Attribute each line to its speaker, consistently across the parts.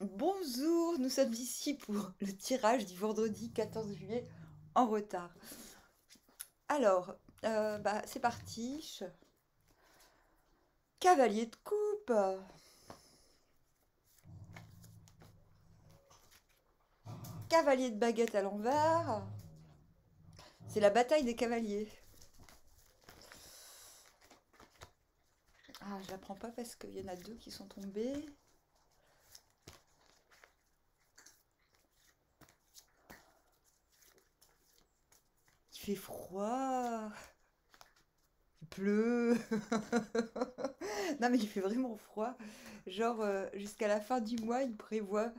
Speaker 1: Bonjour, nous sommes ici pour le tirage du vendredi 14 juillet en retard. Alors, c'est parti. Cavalier de coupe, cavalier de baguette à l'envers. C'est la bataille des cavaliers. Ah, je la prends pas parce qu'il y en a deux qui sont tombés. Il fait froid. Il pleut. Non, mais il fait vraiment froid. Genre, jusqu'à la fin du mois, il prévoit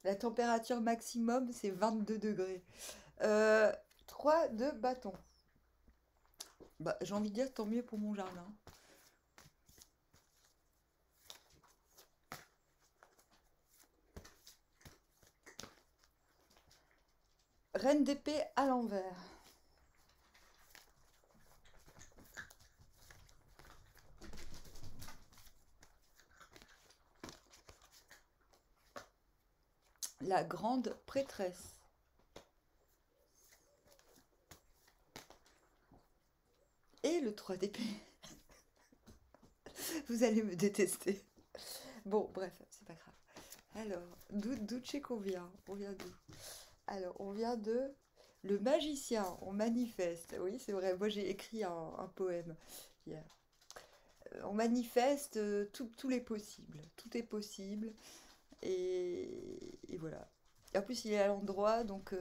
Speaker 1: la température maximum, c'est 22 degrés. Euh, 3 de bâton. Bah, j'ai envie de dire tant mieux pour mon jardin. Reine d'épée à l'envers. La grande prêtresse. Et le 3 d'épée. Vous allez me détester. Bon, bref, c'est pas grave. Alors, d'où c'est qu'on vient? On vient d'où? Alors, on vient de le magicien. On manifeste. Oui, c'est vrai. Moi, j'ai écrit un poème hier. On manifeste tous les possibles. Tout est possible. Et voilà. Et en plus, il est à l'endroit, donc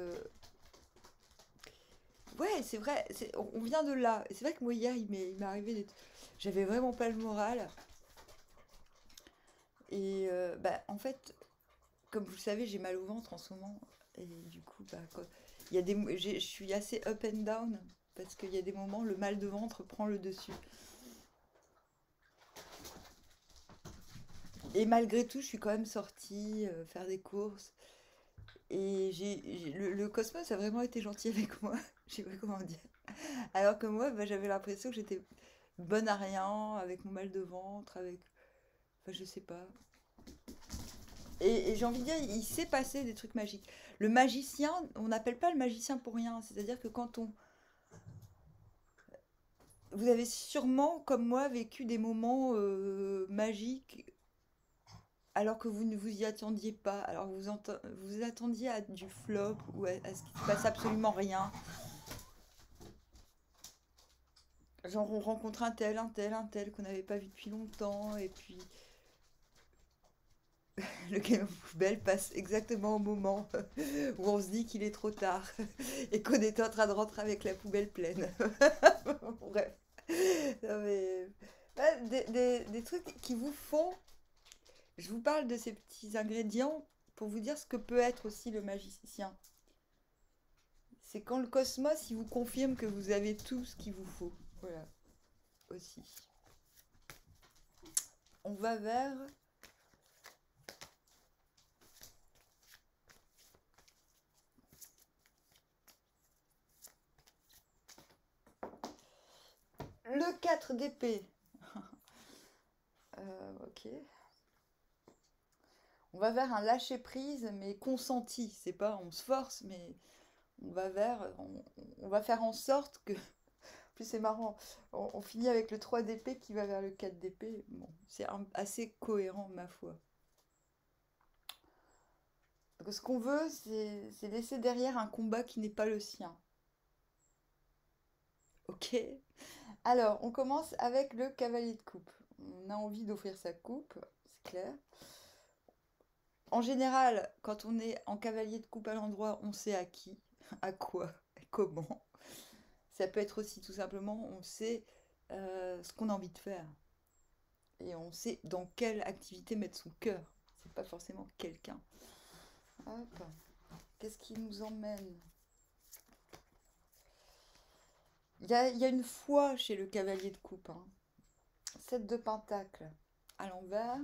Speaker 1: ouais, c'est vrai. On vient de là. Et c'est vrai que moi, hier, il m'est arrivé j'avais vraiment pas le moral. Et en fait, comme vous le savez, j'ai mal au ventre en ce moment. Et du coup, il y a je suis assez up and down parce qu'il y a des moments, le mal de ventre prend le dessus. Et malgré tout, je suis quand même sortie faire des courses. Et le cosmos a vraiment été gentil avec moi. Je sais pas comment dire. Alors que moi, j'avais l'impression que j'étais bonne à rien, avec mon mal de ventre, avec. Enfin, je sais pas. Et j'ai envie de dire, il s'est passé des trucs magiques. Le magicien, on n'appelle pas le magicien pour rien. C'est-à-dire que quand on. Vous avez sûrement, comme moi, vécu des moments magiques alors que vous ne vous y attendiez pas. Alors que vous attendiez à du flop ou à ce qu'il se passe absolument rien. Genre, on rencontre un tel qu'on n'avait pas vu depuis longtemps, et puis le camion poubelle passe exactement au moment où on se dit qu'il est trop tard et qu'on est en train de rentrer avec la poubelle pleine. Bref. Non, mais, des trucs qui vous font. Je vous parle de ces petits ingrédients pour vous dire ce que peut être aussi le magicien. C'est quand le cosmos il vous confirme que vous avez tout ce qu'il vous faut. Voilà, aussi. On va vers le 4 d'épée. Ok. On va vers un lâcher prise, mais consenti. C'est pas on se force, mais on va on va faire en sorte que. En plus, c'est marrant. On finit avec le 3 d'épée qui va vers le 4 d'épée. Bon, c'est assez cohérent, ma foi. Donc, ce qu'on veut, c'est laisser derrière un combat qui n'est pas le sien. Ok. Alors, on commence avec le cavalier de coupe. On a envie d'offrir sa coupe, c'est clair. En général, quand on est en cavalier de coupe à l'endroit, on sait à qui, à quoi, et comment. Ça peut être aussi tout simplement, on sait ce qu'on a envie de faire. Et on sait dans quelle activité mettre son cœur. C'est pas forcément quelqu'un. Hop. Qu'est-ce qui nous emmène? Il y a une foi chez le cavalier de coupe. Hein. 7 de pentacle à l'envers.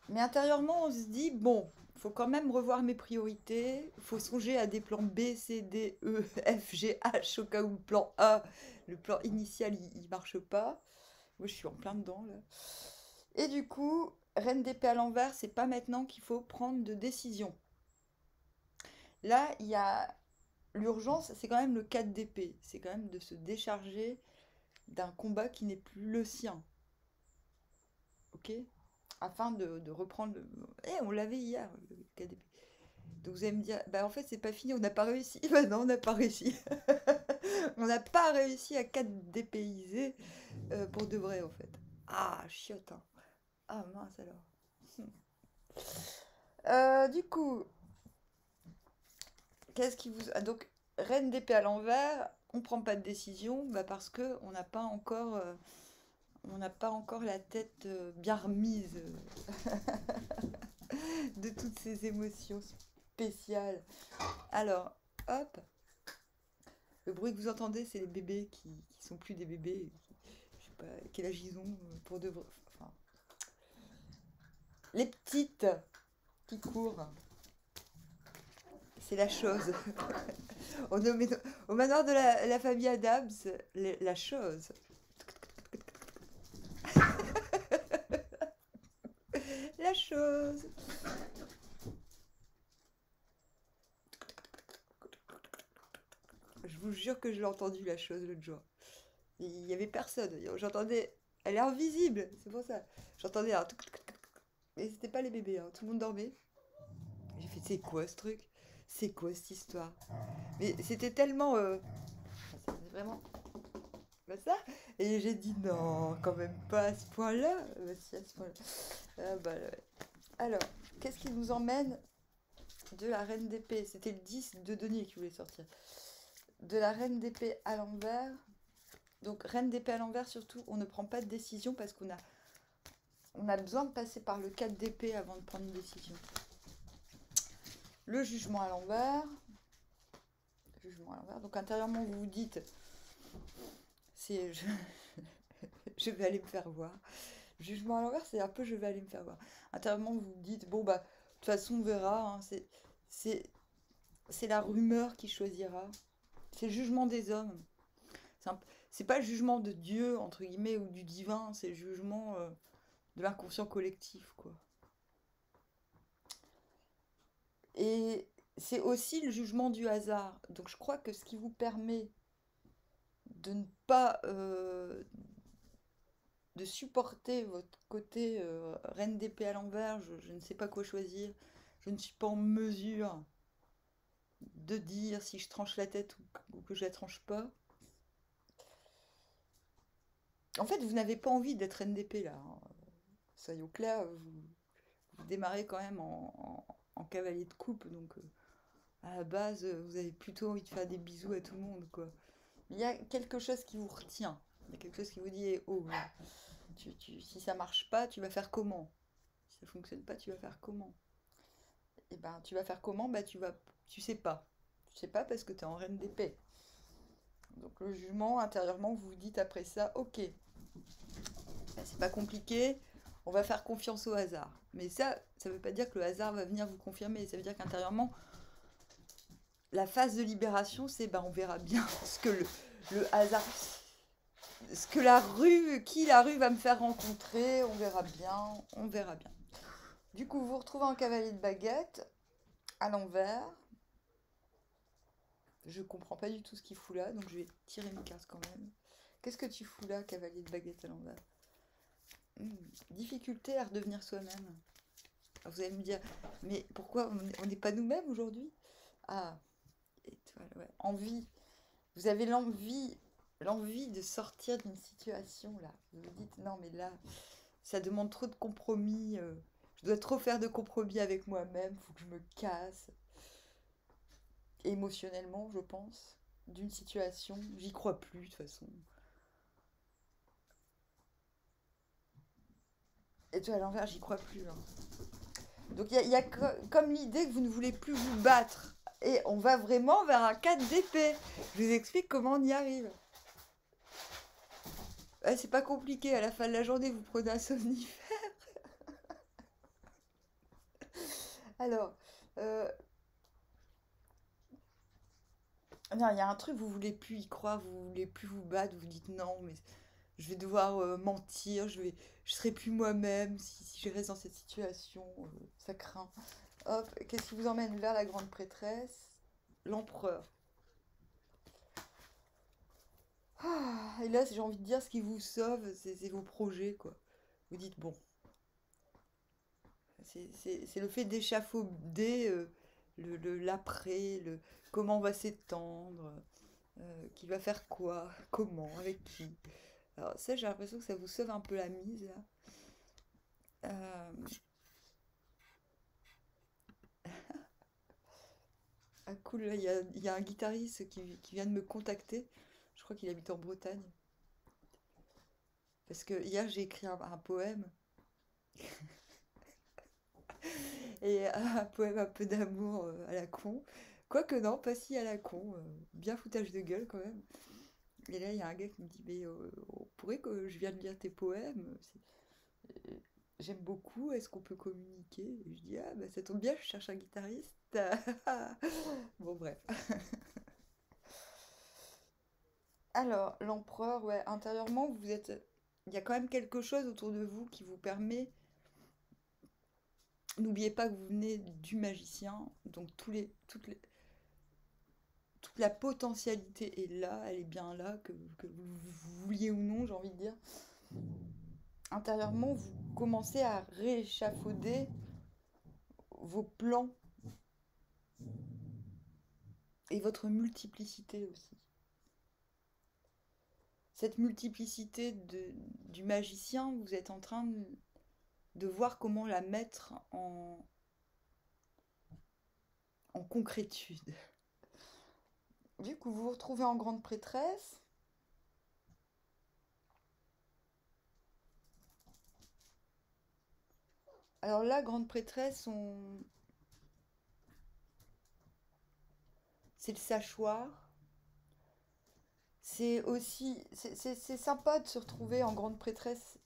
Speaker 1: Mais intérieurement, on se dit, bon, il faut quand même revoir mes priorités. Il faut songer à des plans B, C, D, E, F, G, H, au cas où le plan A, le plan initial, il marche pas. Moi, je suis en plein dedans, là. Et du coup, reine d'épée à l'envers, c'est pas maintenant qu'il faut prendre de décision. Là, il y a l'urgence, c'est quand même le 4 d'épée. C'est quand même de se décharger d'un combat qui n'est plus le sien. Ok? Afin de reprendre le. Eh, on l'avait hier, le 4 d'épée. Donc vous allez me dire, bah en fait c'est pas fini, on n'a pas réussi. Bah non, on n'a pas réussi. On n'a pas réussi à 4 dépayser pour de vrai en fait. Ah, chiotte, hein. Ah mince alors. Du coup, qu'est-ce qui vous... Ah, donc, reine d'épée à l'envers, on prend pas de décision, bah parce que on n'a pas encore la tête bien remise de toutes ces émotions spéciales. Alors, hop, le bruit que vous entendez, c'est les bébés qui sont plus des bébés. Je sais pas quel âge ils ont pour de vrai. Enfin, les petites qui courent, c'est la chose. On nomme- Au manoir de la famille Adams, la chose. La chose. Je vous jure que je l'ai entendu la chose l'autre jour. Il y avait personne. J'entendais. Elle est invisible, c'est pour ça. J'entendais un. Et c'était pas les bébés, hein. Tout le monde dormait. J'ai fait, c'est quoi ce truc? C'est quoi cette histoire? Mais c'était tellement. C'était vraiment. Bah ça. Et j'ai dit, non, quand même pas à ce point-là. Bah si, à ce point-là. Ah bah, ouais. Alors, qu'est-ce qui nous emmène de la reine d'épée? C'était le 10 de denier qui voulait sortir. De la reine d'épée à l'envers. Donc, reine d'épée à l'envers, surtout, on ne prend pas de décision parce on a besoin de passer par le 4 d'épée avant de prendre une décision. Le jugement à l'envers. Jugement à l'envers. Donc, intérieurement, vous vous dites, c'est je vais aller me faire voir. Jugement à l'envers, c'est un peu je vais aller me faire voir. Intérieurement, vous vous dites, bon, bah, de toute façon, on verra. Hein, c'est, c'est la rumeur qui choisira. C'est le jugement des hommes. C'est pas le jugement de Dieu, entre guillemets, ou du divin, c'est le jugement de l'inconscient collectif, quoi. Et c'est aussi le jugement du hasard. Donc je crois que ce qui vous permet de ne pas de supporter votre côté reine d'épée à l'envers, je ne sais pas quoi choisir, je ne suis pas en mesure de dire si je tranche la tête ou que je la tranche pas. En fait, vous n'avez pas envie d'être reine d'épée là, hein. Soyons clairs, vous démarrez quand même en cavalier de coupe, donc à la base, vous avez plutôt envie de faire des bisous à tout le monde, quoi. Mais il y a quelque chose qui vous retient. Il y a quelque chose qui vous dit, eh, oh, là, si ça marche pas, tu vas faire comment? Si ça fonctionne pas, tu vas faire comment? Et ben, tu vas faire comment? Bah, tu sais pas. Tu sais pas parce que tu es en reine d'épée. Donc le jugement, intérieurement, vous vous dites après ça, ok, c'est pas compliqué, on va faire confiance au hasard. Mais ça veut pas dire que le hasard va venir vous confirmer. Ça veut dire qu'intérieurement, la phase de libération, c'est ben on verra bien ce que le hasard, ce que la rue va me faire rencontrer, on verra bien, on verra bien. Du coup, vous vous retrouvez en cavalier de baguette, à l'envers. Je comprends pas du tout ce qu'il fout là, donc je vais tirer une carte quand même. Qu'est-ce que tu fous là, cavalier de baguette à l'envers? Difficulté à redevenir soi-même. Alors vous allez me dire, mais pourquoi on n'est pas nous-mêmes aujourd'hui? Ah, étoile, ouais. Envie. Vous avez l'envie de sortir d'une situation là. Vous vous dites non mais là, ça demande trop de compromis. Je dois trop faire de compromis avec moi-même. Faut que je me casse émotionnellement, je pense, d'une situation. J'y crois plus de toute façon. Et toi à l'envers, j'y crois plus, hein. Donc il y a comme l'idée que vous ne voulez plus vous battre. Et on va vraiment vers un 4 d'épée. Je vous explique comment on y arrive. Ouais, c'est pas compliqué, à la fin de la journée, vous prenez un somnifère. Alors, euh, non, il y a un truc, vous voulez plus y croire, vous voulez plus vous battre, vous dites non, mais je vais devoir mentir, je serai plus moi-même si je reste dans cette situation, ça craint. Hop, qu'est-ce qui vous emmène vers la grande prêtresse? L'empereur. Ah, et là, j'ai envie de dire, ce qui vous sauve, c'est vos projets, quoi. Vous dites, bon, c'est le fait d'échafauder l'après, comment on va s'étendre, qui va faire quoi, comment, avec qui. Alors ça, j'ai l'impression que ça vous sauve un peu la mise, là. Euh, ah cool, là, il y a un guitariste qui vient de me contacter. Je crois qu'il habite en Bretagne. Parce que hier, j'ai écrit un poème. Et un poème un peu d'amour à la con. Quoique non, pas si à la con. Bien foutage de gueule quand même. Et là, il y a un gars qui me dit, mais on pourrait que je vienne lire tes poèmes. J'aime beaucoup, est-ce qu'on peut communiquer? Et je dis, ah bah ça tombe bien, je cherche un guitariste. Bon, bref. Alors, l'empereur, ouais, intérieurement, vous êtes. Il y a quand même quelque chose autour de vous qui vous permet. N'oubliez pas que vous venez du magicien, donc toute la potentialité est là, elle est bien là, que vous vouliez ou non, j'ai envie de dire. Intérieurement, vous commencez à rééchafauder vos plans et votre multiplicité aussi. Cette multiplicité du magicien, vous êtes en train de voir comment la mettre en concrétude. Vu que vous vous retrouvez en grande prêtresse, alors là, grande prêtresse, c'est le sachoir. C'est aussi, c'est sympa de se retrouver en grande prêtresse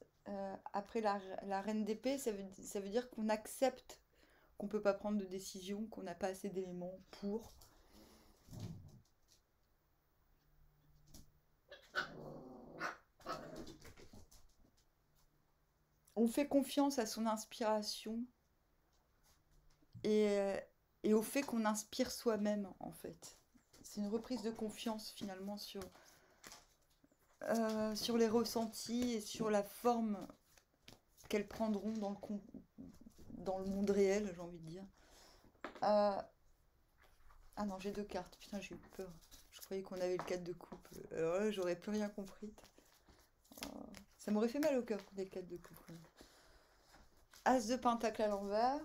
Speaker 1: après la reine d'épée. Ça veut dire qu'on accepte qu'on peut pas prendre de décision, qu'on n'a pas assez d'éléments pour. On fait confiance à son inspiration et, euh, et au fait qu'on inspire soi-même, en fait. C'est une reprise de confiance finalement sur les ressentis et sur la forme qu'elles prendront dans le monde réel, j'ai envie de dire. Euh, ah non, j'ai deux cartes. Putain, j'ai eu peur. Je croyais qu'on avait le 4 de coupe. Alors là, j'aurais plus rien compris. Euh, Ça m'aurait fait mal au cœur qu'on ait le 4 de coupe. As de pentacle à l'envers.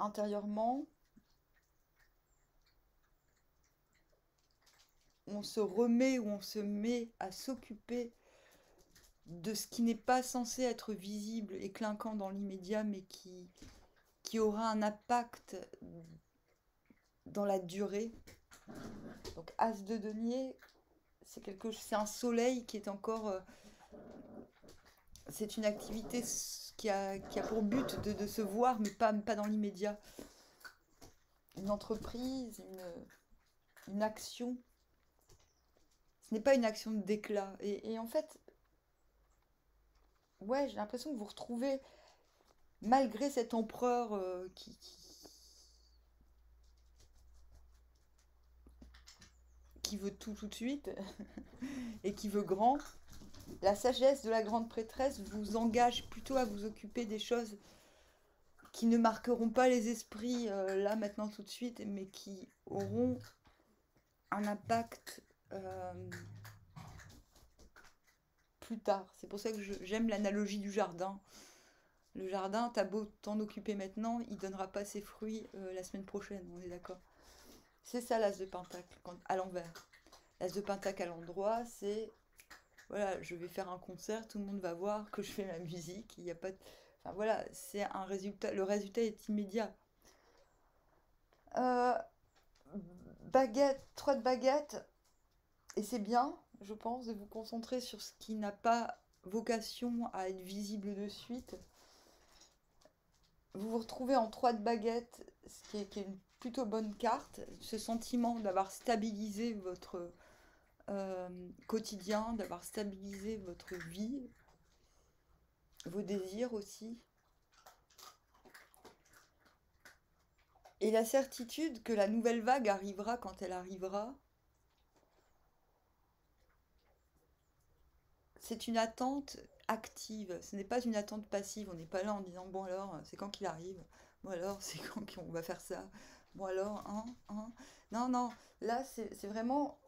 Speaker 1: Intérieurement, on se remet ou on se met à s'occuper de ce qui n'est pas censé être visible et clinquant dans l'immédiat, mais qui aura un impact dans la durée. Donc As de denier, c'est un soleil qui est encore, c'est une activité qui a pour but de se voir, mais pas dans l'immédiat. Une entreprise, une action. Ce n'est pas une action d'éclat. Et en fait, ouais, j'ai l'impression que vous retrouvez, malgré cet empereur qui veut tout de suite et qui veut grand, la sagesse de la grande prêtresse vous engage plutôt à vous occuper des choses qui ne marqueront pas les esprits là, maintenant, tout de suite, mais qui auront un impact plus tard. C'est pour ça que j'aime l'analogie du jardin. Le jardin, t'as beau t'en occuper maintenant, il donnera pas ses fruits la semaine prochaine, on est d'accord. C'est ça l'as de pentacle à l'envers. L'as de pentacle à l'endroit, c'est voilà, je vais faire un concert, tout le monde va voir que je fais ma musique, il n'y a pas de... Enfin voilà, c'est un résultat, le résultat est immédiat. Euh, Baguette, 3 de baguette, et c'est bien, je pense, de vous concentrer sur ce qui n'a pas vocation à être visible de suite. Vous vous retrouvez en 3 de baguette, qui est une plutôt bonne carte, ce sentiment d'avoir stabilisé quotidien, d'avoir stabilisé votre vie, vos désirs aussi, et la certitude que la nouvelle vague arrivera quand elle arrivera. C'est une attente active, ce n'est pas une attente passive. On n'est pas là en disant bon alors, c'est quand qu'il arrive, bon alors, c'est quand qu'on va faire ça, bon alors, hein. Non, non, là c'est vraiment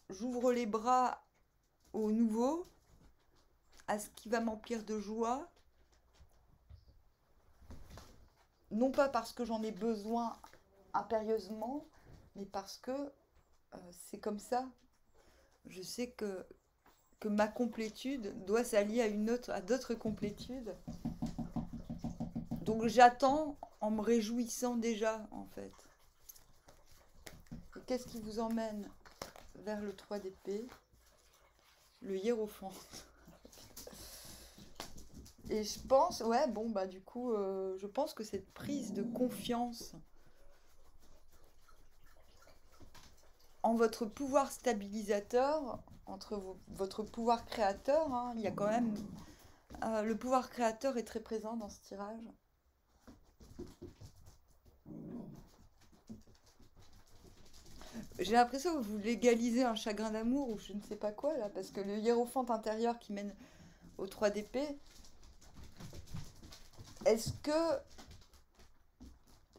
Speaker 1: j'ouvre les bras au nouveau, à ce qui va m'emplir de joie, non pas parce que j'en ai besoin impérieusement, mais parce que c'est comme ça. Je sais que ma complétude doit s'allier à d'autres complétudes. Donc j'attends en me réjouissant déjà, en fait. Et qu'est-ce qui vous emmène vers le 3 d'épée? Le hiérophant. Et je pense, ouais, bon, bah du coup, je pense que cette prise de confiance en votre pouvoir stabilisateur, votre pouvoir créateur, hein, il y a quand même... le pouvoir créateur est très présent dans ce tirage. J'ai l'impression que vous légalisez un chagrin d'amour ou je ne sais pas quoi là, parce que le hiérophante intérieur qui mène au 3 d'épée, est-ce que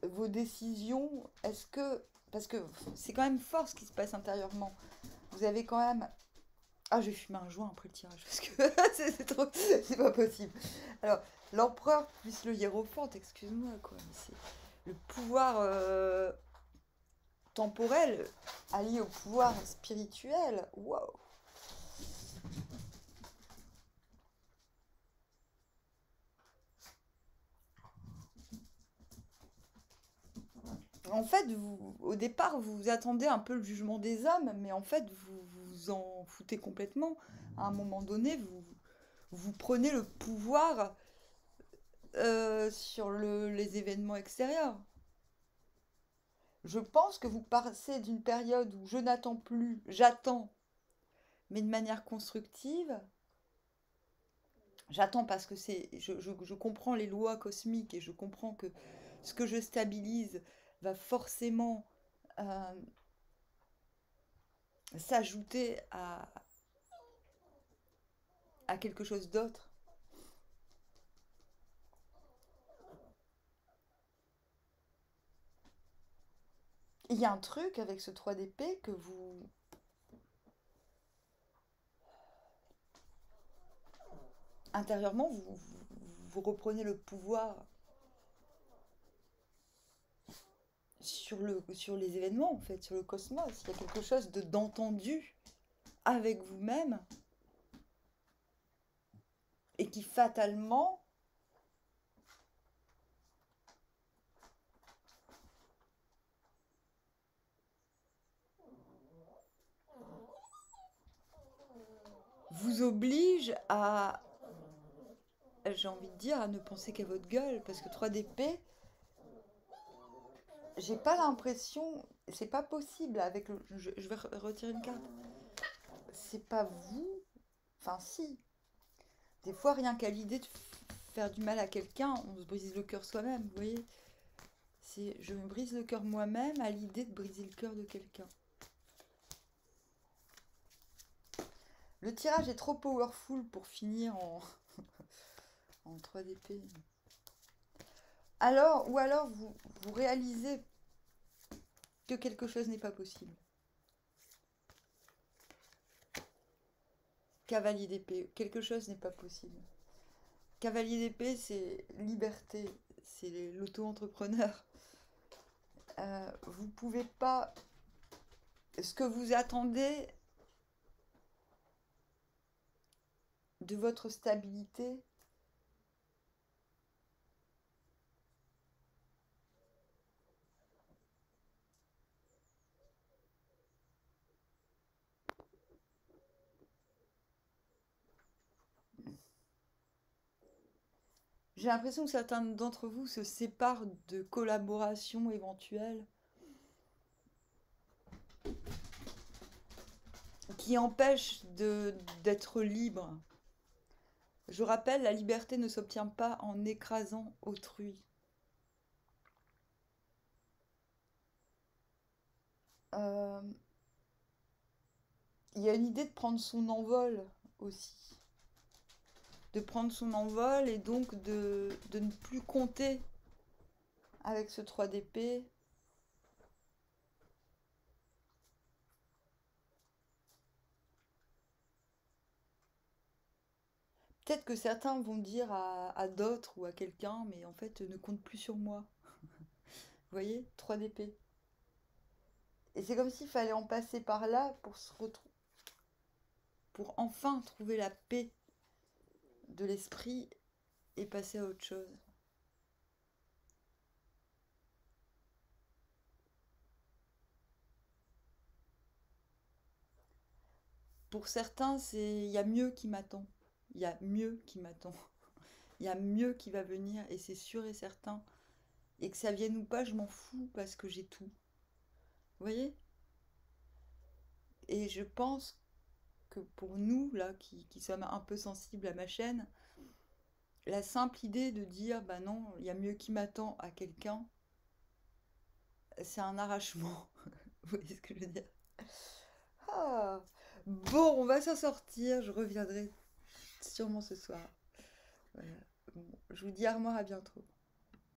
Speaker 1: vos décisions, est-ce que... Parce que c'est quand même fort ce qui se passe intérieurement. Vous avez quand même... Ah, je vais fumer un joint après le tirage, parce que c'est trop... C'est pas possible. Alors, l'empereur plus le hiérophante, excuse-moi, quoi. Mais c'est le pouvoir temporel allié au pouvoir spirituel. Waouh! En fait, au départ, vous attendez un peu le jugement des hommes, mais en fait, vous vous en foutez complètement. À un moment donné, vous prenez le pouvoir sur les événements extérieurs. Je pense que vous passez d'une période où je n'attends plus, j'attends, mais de manière constructive. J'attends parce que je comprends les lois cosmiques et je comprends que ce que je stabilise va forcément euh, s'ajouter à quelque chose d'autre. Il y a un truc avec ce 3 d'épée que intérieurement, vous reprenez le pouvoir sur les événements, en fait, sur le cosmos. Il y a quelque chose d'entendu avec vous-même et qui fatalement vous oblige à, j'ai envie de dire, à ne penser qu'à votre gueule. Parce que 3 d'épée, j'ai pas l'impression, c'est pas possible avec le, je vais retirer une carte. C'est pas vous, enfin si. Des fois, rien qu'à l'idée de faire du mal à quelqu'un, on se brise le cœur soi-même, vous voyez. Je me brise le cœur moi-même à l'idée de briser le cœur de quelqu'un. Le tirage est trop powerful pour finir en 3 d'épée. Alors, ou alors vous réalisez que quelque chose n'est pas possible. Cavalier d'épée, quelque chose n'est pas possible. Cavalier d'épée, c'est liberté, c'est l'auto-entrepreneur. Vous pouvez pas... Ce que vous attendez de votre stabilité, j'ai l'impression que certains d'entre vous se séparent de collaborations éventuelles. qui empêche d'être libre. Je rappelle, la liberté ne s'obtient pas en écrasant autrui. Euh, Il y a une idée de prendre son envol aussi. De prendre son envol et donc de ne plus compter avec ce 3 d'épée. Peut-être que certains vont dire à d'autres ou à quelqu'un, mais en fait, ne compte plus sur moi. Vous voyez, 3 d'épée. Et c'est comme s'il fallait en passer par là pour pour enfin trouver la paix de l'esprit et passer à autre chose. Pour certains, c'est il y a mieux qui m'attend. Il y a mieux qui m'attend. Il y a mieux qui va venir et c'est sûr et certain. Et que ça vienne ou pas, je m'en fous parce que j'ai tout. Vous voyez? Et je pense que pour nous, là, qui sommes un peu sensibles à ma chaîne, la simple idée de dire, bah non, il y a mieux qui m'attend à quelqu'un, c'est un arrachement. Vous voyez ce que je veux dire? Ah. Bon, on va s'en sortir, je reviendrai sûrement ce soir. Voilà. Bon, je vous dis à revoir, à bientôt.